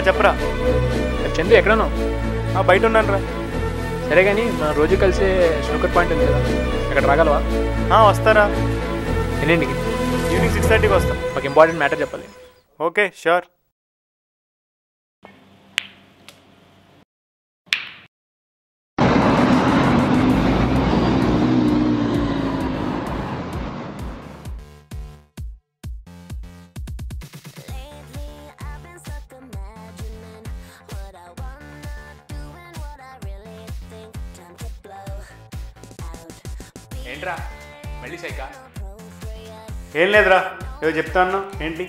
చెప్పరా. చందు ఎక్కడన్నావు? బయట ఉన్నాను రా. సరే కానీ మనం రోజు కలిసే స్నూకర్ పాయింట్ ఉంది కదా, అక్కడ రాగలవా? వస్తారా. ఎన్నింటికి? ఈవినింగ్ 6:30కి వస్తాం. ఒక ఇంపార్టెంట్ మ్యాటర్ చెప్పాలి. Okay sure. ఏంట్రా మళ్ళీ సైకా? ఏం లేదురా, ఏదో చెప్తాను. ఏంటి?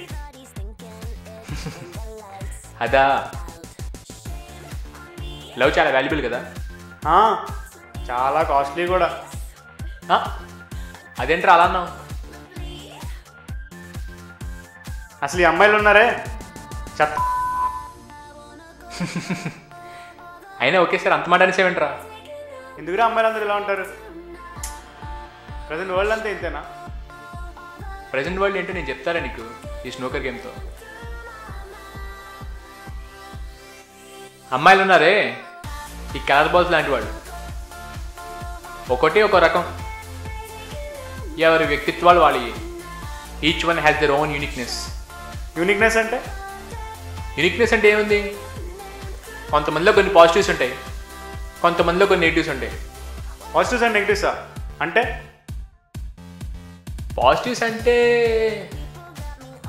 అదా, లవ్ చాలా వాల్యుబుల్ కదా. చాలా కాస్ట్లీ కూడా. అదేంట్రా అలా అన్నావు? అసలు ఈ అమ్మాయిలు ఉన్నారే చెత్త. అయినా ఒకేసారి అంత మాట అనేసేవేంట్రా? ఎందుకురా అమ్మాయిలు అందరూ ఇలా ఉంటారు? ప్రజెంట్ వరల్డ్ అంతా ఇంతేనా? ప్రజెంట్ వరల్డ్ ఏంటో నేను చెప్తారా నీకు ఈ స్నూకర్ గేమ్తో. అమ్మాయిలు ఉన్నారే ఈ కలర్ బాల్స్ లాంటి వాళ్ళు, ఒకటి ఒక రకం. ఎవరి వ్యక్తిత్వాలు వాళ్ళ. Each one has their own uniqueness. Uniqueness అంటే? యూనిక్నెస్ అంటే ఏముంది, కొంతమందిలో కొన్ని పాజిటివ్స్ ఉంటాయి, కొంతమందిలో కొన్ని నెగిటివ్స్ ఉంటాయి. పాజిటివ్స్ అండ్ నెగిటివ్సా? అంటే పాజిటివ్స్ అంటే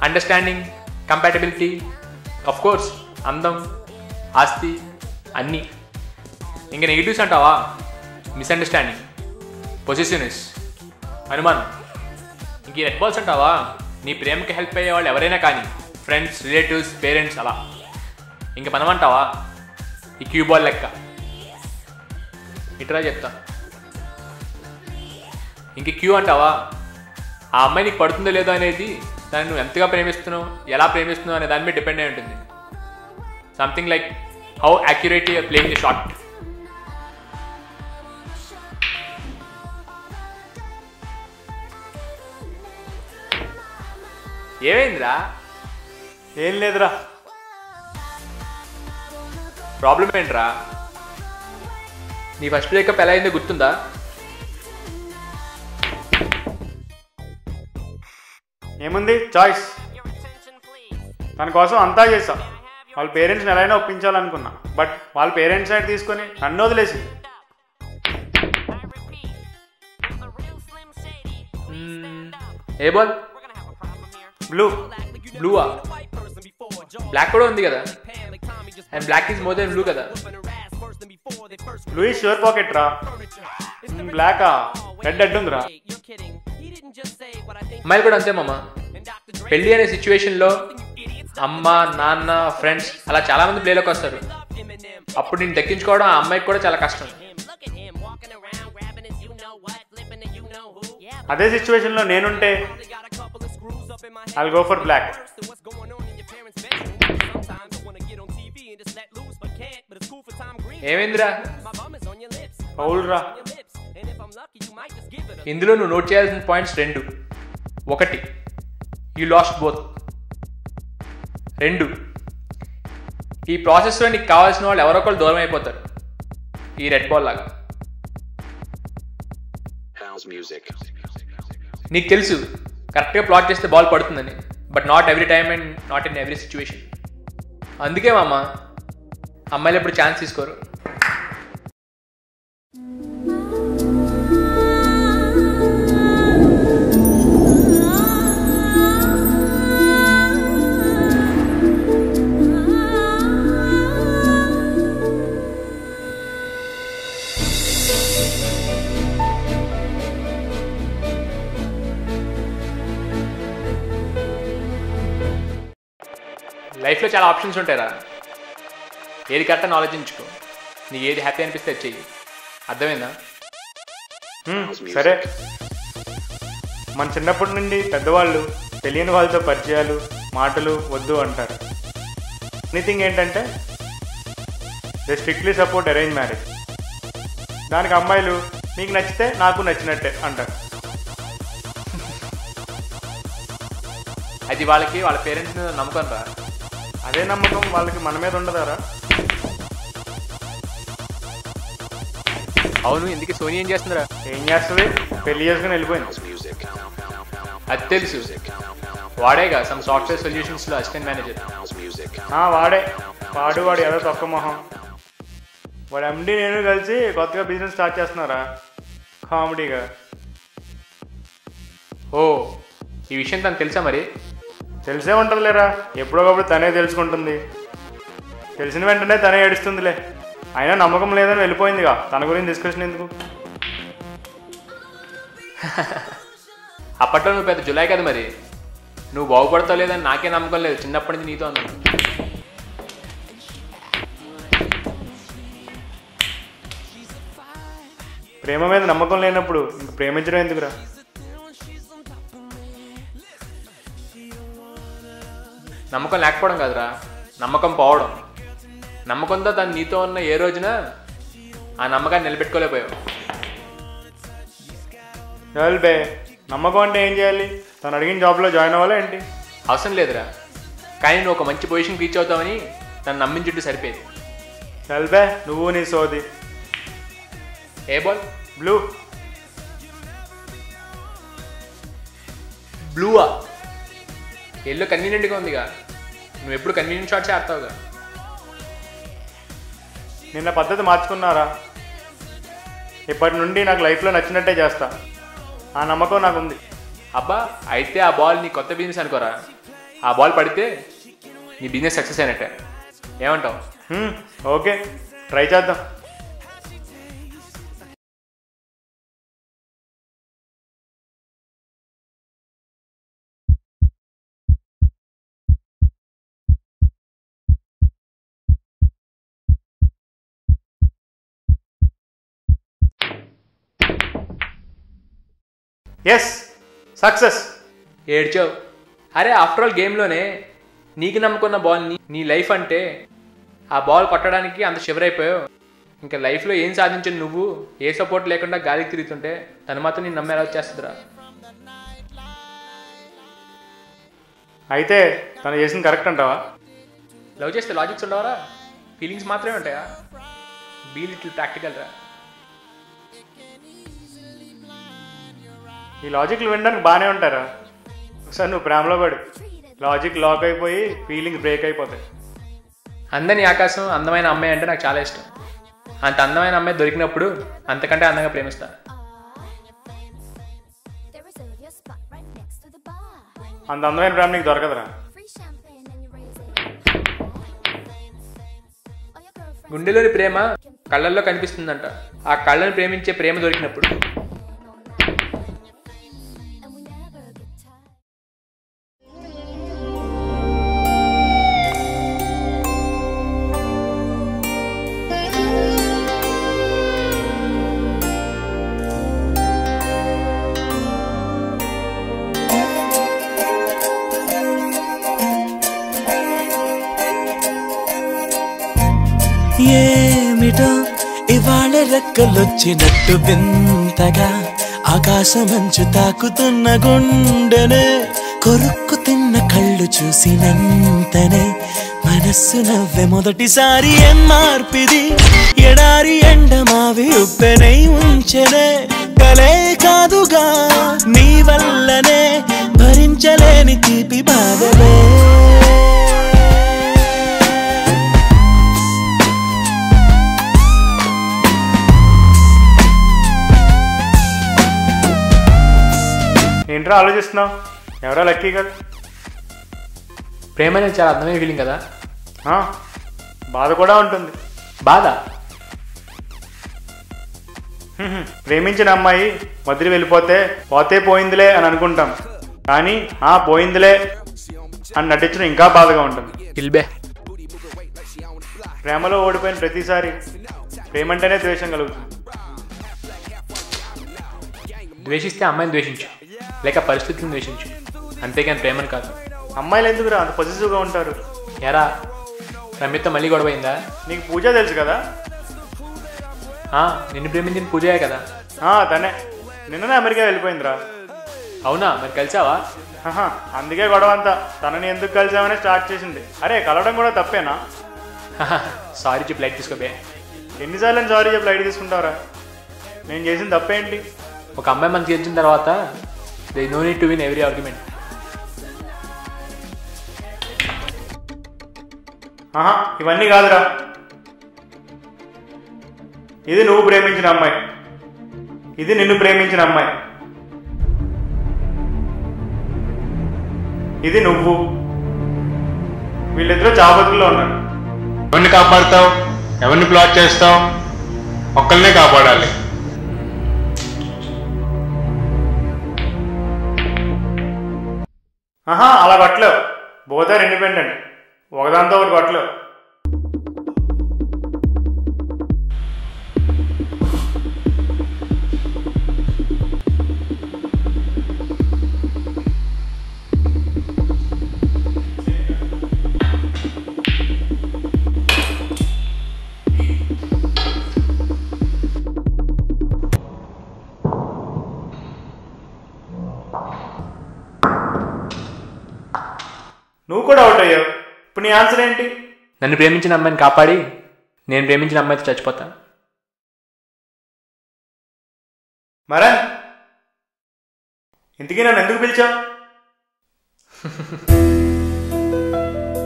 అండర్స్టాండింగ్, కంపాటబిలిటీ, ఆఫ్ కోర్స్ అందం, ఆస్తి, అన్నీ. ఇంకా నెగిటివ్స్ అంటావా? మిస్అండర్స్టాండింగ్, పొసెసివ్నెస్, అనుమానం. ఇంక ఈ రెడ్ బాల్స్ అంటావా? నీ ప్రేమకి హెల్ప్ అయ్యే వాళ్ళు ఎవరైనా కానీ, ఫ్రెండ్స్, రిలేటివ్స్, పేరెంట్స్, అలా. ఇంక మనం అంటావా? ఈ క్యూ బాల్ లెక్క. ఇట్రా చెప్తా. ఇంక క్యూ అంటావా? ఆ అమ్మాయి నీకు పడుతుందో లేదో అనేది దాన్ని నువ్వు ఎంతగా ప్రేమిస్తున్నావు, ఎలా ప్రేమిస్తున్నావు అనే దాని మీద డిపెండ్ అయి ఉంటుంది. Something like how accurate you are playing the shot. ఏమైందిరా? ఏం లేదురా. ప్రాబ్లం ఏంట్రా? నీ ఫస్ట్ బ్రేకప్ ఎలా అయిందో గుర్తుందా? ఏముంది, చాయిస్. తన కోసం అంతా చేసా. వాళ్ళ పేరెంట్స్ని ఎలా అయినా ఒప్పించాలనుకున్నా, బట్ వాళ్ళ పేరెంట్స్ సైడ్ తీసుకొని నన్ను వదిలేసింది. ఏ బాల్? బ్లూ. బ్లూవా? బ్లాక్ కూడా ఉంది కదా, and black is more than blue కదా. బ్లూ ఈజ్ షూర్ పాకెట్ రా. బ్లాకా? రెడ్ అడ్డు ఉందిరా. అమ్మాయిలు కూడా అంతే మామ. పెళ్ళి అనే సిచ్యువేషన్లో అమ్మ, నాన్న, ఫ్రెండ్స్ అలా చాలా మంది ప్లేలోకి వస్తారు. అప్పుడు నేను దక్కించుకోవడం ఆ అమ్మాయికి కూడా చాలా కష్టం. అదే సిచ్యువేషన్లో నేనుంటే ఐల్ గో ఫర్ బ్లాక్. ఏమైందిరా? పౌల్ రా. ఇందులో నువ్వు నోట్ చేయాల్సిన పాయింట్స్ రెండు. ఒకటి, యూ లాస్ట్ బోత్. రెండు, ఈ ప్రాసెస్లో నీకు కావాల్సిన వాళ్ళు ఎవరో ఒకళ్ళు దూరం అయిపోతారు, ఈ రెడ్ బాల్ లాగా. నీకు తెలుసు కరెక్ట్గా ప్లాట్ చేస్తే బాల్ పడుతుందని, but not every time and not in every situation. అందుకే మామ అమ్మాయిలు ఎప్పుడు ఛాన్స్ తీసుకోరు. లైఫ్లో చాలా ఆప్షన్స్ ఉంటాయిరా, ఏది కరెక్ట్ అని ఆలోచించుకో. నీకు ఏది హ్యాపీ అనిపిస్తే అది చెయ్యి. అర్థమైందా? సరే. మన చిన్నప్పటి నుండి పెద్దవాళ్ళు తెలియని వాళ్ళతో పరిచయాలు, మాటలు వద్దు అంటారు. ఎనీథింగ్ ఏంటంటే they strictly support arrange marriage. దానికి అమ్మాయిలు మీకు నచ్చితే నాకు నచ్చినట్టే అంటారు. అది వాళ్ళకి వాళ్ళ పేరెంట్స్ మీద నమ్మకం రా. అదే నమ్మకం వాళ్ళకి మన మీద ఉండదారా? అవును, ఎందుకు సోనీ ఏం చేస్తుందిరా? ఏం చేస్తుంది? పెళ్లి చేసుకుని వెళ్ళిపోయింది. అది తెలుసు, వాడేగా సమ్ సాఫ్ట్వేర్ సొల్యూషన్స్లో అసిస్టెంట్ మేనేజర్. వాడు ఏదో తొక్క మొహం. వాడు ఎండి నేను కలిసి కొత్తగా బిజినెస్ స్టార్ట్ చేస్తున్నారా కామెడీగా. ఓ, ఈ విషయం తనకు తెలుసా? మరి తెలిసే ఉంటుంది లేరా, ఎప్పుడోకప్పుడు తనే తెలుసుకుంటుంది. తెలిసిన వెంటనే తనే ఏడుస్తుందిలే. అయినా నమ్మకం లేదని వెళ్ళిపోయిందిగా, తన గురించి డిస్కషన్ ఎందుకు? అప్పట్లో నువ్వు పెద్ద జులై కదా, మరి నువ్వు బాగుపడతావు లేదని నాకే నమ్మకం లేదు. చిన్నప్పటి నుంచి నీతో అన్నాను. ప్రేమ మీద నమ్మకం లేనప్పుడు ఇంక ప్రేమించడం ఎందుకురా? నమ్మకం లేకపోవడం కాదురా, నమ్మకం పోవడం. నమ్మకంతో తను నీతో ఉన్న ఏ రోజున ఆ నమ్మకాన్ని నిలబెట్టుకోలేకపోయావు. బే, నమ్మకం అంటే ఏం చేయాలి? తను అడిగిన జాబ్లో జాయిన్ అవ్వాలా ఏంటి? అవసరం లేదురా, కానీ నువ్వు ఒక మంచి పొజిషన్కి రీచ్ అవుతావని తను నమ్మించుంటూ సరిపోయేది. బే, నువ్వు నీ సోది. ఏ బాల్? బ్లూ. బ్లూవా? ఎల్లో కన్వీనియంట్గా ఉందిగా, నువ్వు ఎప్పుడు కన్వీనియంట్ షాట్సే ఆడతావుగా. నిన్న పద్ధతి మార్చుకున్నారా? ఇప్పటి నుండి నాకు లైఫ్లో నచ్చినట్టే చేస్తా. ఆ నమ్మకం నాకుంది. అబ్బా, అయితే ఆ బాల్ నీ కొత్త బిజినెస్ అనుకోరా. ఆ బాల్ పడితే నీ బిజినెస్ సక్సెస్ అయినట్టే. ఏమంటావు? ఓకే, ట్రై చేద్దాం. Yes, success. ఏడ్చావు. అరే, ఆఫ్టర్ ఆల్ గేమ్లోనే నీకు నమ్ముకున్న బాల్ని, నీ లైఫ్ అంటే ఆ బాల్ కొట్టడానికి అంత షివర్ అయిపోయావు. ఇంకా లైఫ్లో ఏం సాధించను నువ్వు ఏ సపోర్ట్ లేకుండా గాలికి తిరుగుతుంటే తను మాత్రం నేను నమ్మేలా వచ్చేస్తుందిరా. అయితే తను చేసింది కరెక్ట్ అంటావా? లవ్ చేస్తే లాజిక్స్ ఉండవరా? ఫీలింగ్స్ మాత్రమే ఉంటాయా? బీ లిటిల్ ప్రాక్టికల్ రా. ఈ లాజిక్లు వినడానికి బాగానే ఉంటారా? ఒకసారి నువ్వు ప్రేమలో పడు, లాజిక్ లాక్ అయిపోయి ఫీలింగ్స్ బ్రేక్ అయిపోతాయి. అందని ఆకాశం, అందమైన అమ్మాయి అంటే నాకు చాలా ఇష్టం. అంత అందమైన అమ్మాయి దొరికినప్పుడు అంతకంటే అందంగా ప్రేమిస్తా. అంత అందమైన ప్రేమ నీకు దొరకదురా. గుండెలోని ప్రేమ కళ్ళల్లో కనిపిస్తుందంట. ఆ కళ్ళని ప్రేమించే ప్రేమ దొరికినప్పుడు. ఏమిటో ఇవాళ రెక్కలొచ్చినట్టు వింతగా ఆకాశమంచు తాకుతున్న గుండెనే, కొరుక్కు తిన్న కళ్ళు చూసినంతనే మనస్సు నవ్వే మొదటిసారి. ఏం మార్పిది? ఎడారి ఎండమావి ఉప్పెనై ఉంచెనే, కలే కాదుగా నీ వల్లనే భరించలేని తీపి బాధలే. ఏంట్రా ఆలోచిస్తున్నావు? ఎవరో లక్కీ కదా. ప్రేమ అనేది చాలా అందమైన ఫీలింగ్ కదా. బాధ కూడా ఉంటుంది. బాధ? ప్రేమించిన అమ్మాయి వదిలి వెళ్ళిపోతే పోతే పోయిందిలే అని అనుకుంటాం, కానీ పోయిందిలే అని నటించడం ఇంకా బాధగా ఉంటుంది. ఇల్బే, ప్రేమలో ఓడిపోయిన ప్రతిసారి ప్రేమంటేనే ద్వేషం కలుగుతుంది. ద్వేషిస్తే అమ్మాయిని ద్వేషించు, లేక పరిస్థితులను ద్వేషించు, అంతేగాని ప్రేమను కాదు. అమ్మాయిలు ఎందుకురా అంత పొజిటివ్గా ఉంటారు? ఎరా, రమ్యతో మళ్ళీ గొడవైందా? నీకు పూజ తెలుసు కదా. నిన్ను ప్రేమించిన పూజయే కదా. తనే నిన్ననే అమెరికా వెళ్ళిపోయిందిరా. అవునా, మరి కలిసావా? ఆహా, అందుకే గొడవ అంతా. తనని ఎందుకు కలిసామని స్టార్ట్ చేసింది. అరే కలవడం కూడా తప్పేనా? సారీ చెప్పి లైట్ తీసుకోబే. ఎన్నిసార్లు సారీ చెప్పి లైట్ తీసుకుంటారా? నేను చేసిన తప్పేంటి? ఒక అమ్మాయి మనకి గెలిచిన తర్వాత they know need to win every argument. ఆహా, ఇవన్నీ కాదురా. ఇది నువ్వు ప్రేమించిన అమ్మాయి, ఇది నిన్ను ప్రేమించిన అమ్మాయి. ఇది నువ్వు. వీళ్ళిద్దరూ చాబతుల్లో ఉన్నారు. ఎవరిని కాపాడుతావు, ఎవరిని ప్లాట్ చేస్తావు? ఒక్కరినే కాపాడాలి. ఆహా, అలా పట్టలేవు. Both are independent. ఒకదాంతో ఒకటి పట్టలేవు. నువ్వు కూడా అవుట్ అయ్యావు. ఇప్పుడు నీ ఆన్సర్ ఏంటి? నన్ను ప్రేమించిన అమ్మాయిని కాపాడి నేను ప్రేమించిన అమ్మాయితో చచ్చిపోతా. మరా ఇంతకీ నన్ను ఎందుకు పిలిచావు?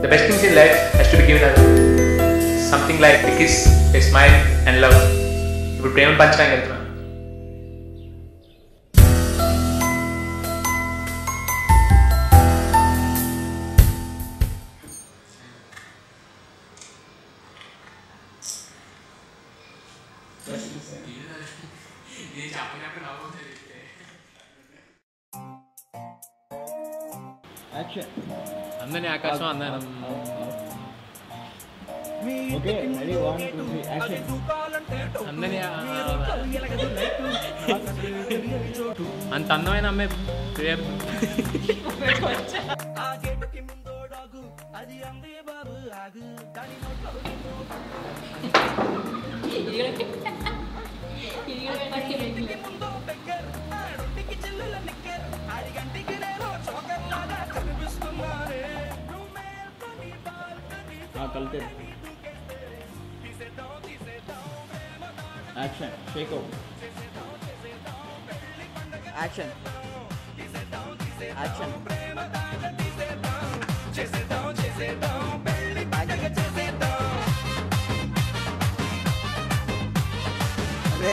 The best things in life has to be given as something like a kiss, a smile and love. ఇప్పుడు ప్రేమను పంచడానికి వెళ్తున్నా. అందరినీ ఆకాశం అందరం అందరినీ అంత అందమైన అమ్మాయి ప్రేమ. కలితే action shake out action action అదే